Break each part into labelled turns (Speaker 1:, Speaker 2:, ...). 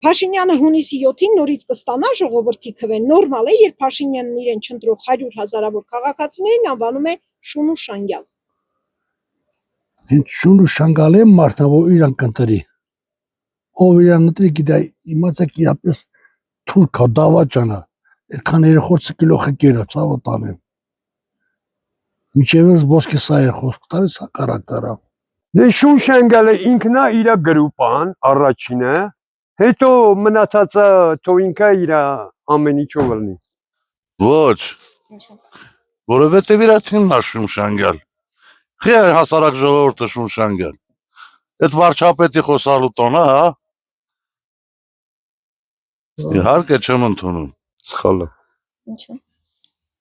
Speaker 1: Փաշինյանը հունիսի 7-ին նորից կստանա ժողովրդի քվեն, նորմալ է, երբ Փաշինյանն իրեն չընտրող 100,000-ավոր քաղաքացիներին անվանում է շուն ու շանգյալ։
Speaker 2: Հենց շուն ու շանգալ է մարդը, որ իրան կընտրի։ Ով իրան ընտրի, գիտե, իմացեք իրապես թուրքա, դավաճանա, այդքան երեխոցը կիլո խկերա, ցավը տանեմ։ Մինչև ոսկե սա էր խոսք տարի, սա կարակտարա։
Speaker 3: Դե շուն շանգալը ինքն է իր գրուպան, առաջինը, հետո մնացածը թող ինքը իր ամեն ինչով լինի։
Speaker 4: Ոչ, որովհետև իրացին նա շուն շանգալ։ Խի է հասարակ ժողովուրդը շուն շանգալ։ Այդ վարչապետի խոսալու տոնը, հա։ Իհարկե չեմ ընդունում։
Speaker 5: Սխալ է։
Speaker 6: Ինչու՞։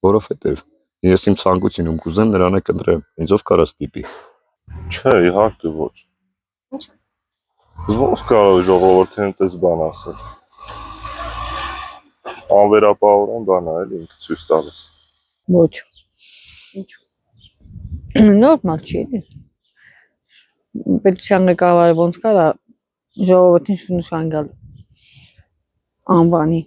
Speaker 5: Որովհետև ես իմ ցանկությունում կուզեմ նրան է կընտրեմ, ինձով կարա ստիպի։
Speaker 7: Չէ, իհարկե ոչ։
Speaker 6: Ինչու՞։
Speaker 7: Ոնց կարող է ժողովուրդը այնպես բան ասել։ Անվերապահորեն բան է, էլի ինքը ցույց տալիս։
Speaker 8: Ոչ։
Speaker 6: Ինչու՞։
Speaker 8: Նորմալ չի էլի։ Պետության ղեկավարը ոնց կարա ժողովրդին շուն շանգալ անվանի։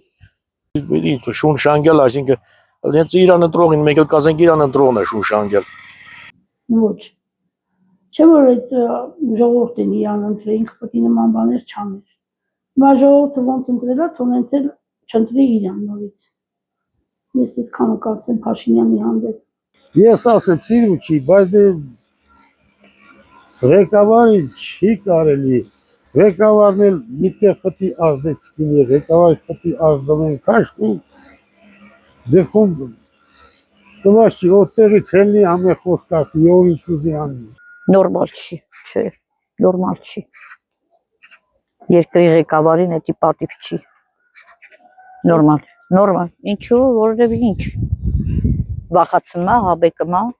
Speaker 9: Շուն շանգել, այսինքն հենց իրան ընտրողին մեկ էլ կասենք իրան ընտրողն է շուն շանգել։
Speaker 10: Ոչ։ Չէ՞ որ այդ ժողովուրդն իրան ընտրել, ինքը պետք է նման բաներ չաներ։ Հիմա ժողովուրդը ոնց ընտրելա, թող հենց էլ չընտրի իրան նորից։ Ես այդքանը կասեմ Փաշինյանի հանդեպ։
Speaker 2: Ես ասեցի ու չի, բայց ղեկավարի չի կարելի։ Ղեկավարն էլ միտեղ պետք է ազդեցնի, ղեկավարը պետք է ազդեն քաշտի։ Դեպքում դու օտերից հելնի ամեն խոսք ասի, ով ինչ ուզի անի։
Speaker 8: Նորմալ չի, չէ, նորմալ չի։ Երկրի ղեկավարին էդի պատիվ չի։ Նորմալ, նորմալ։ Ինչու, որովհետև ինչ։ Վախացում է, հավեկում է,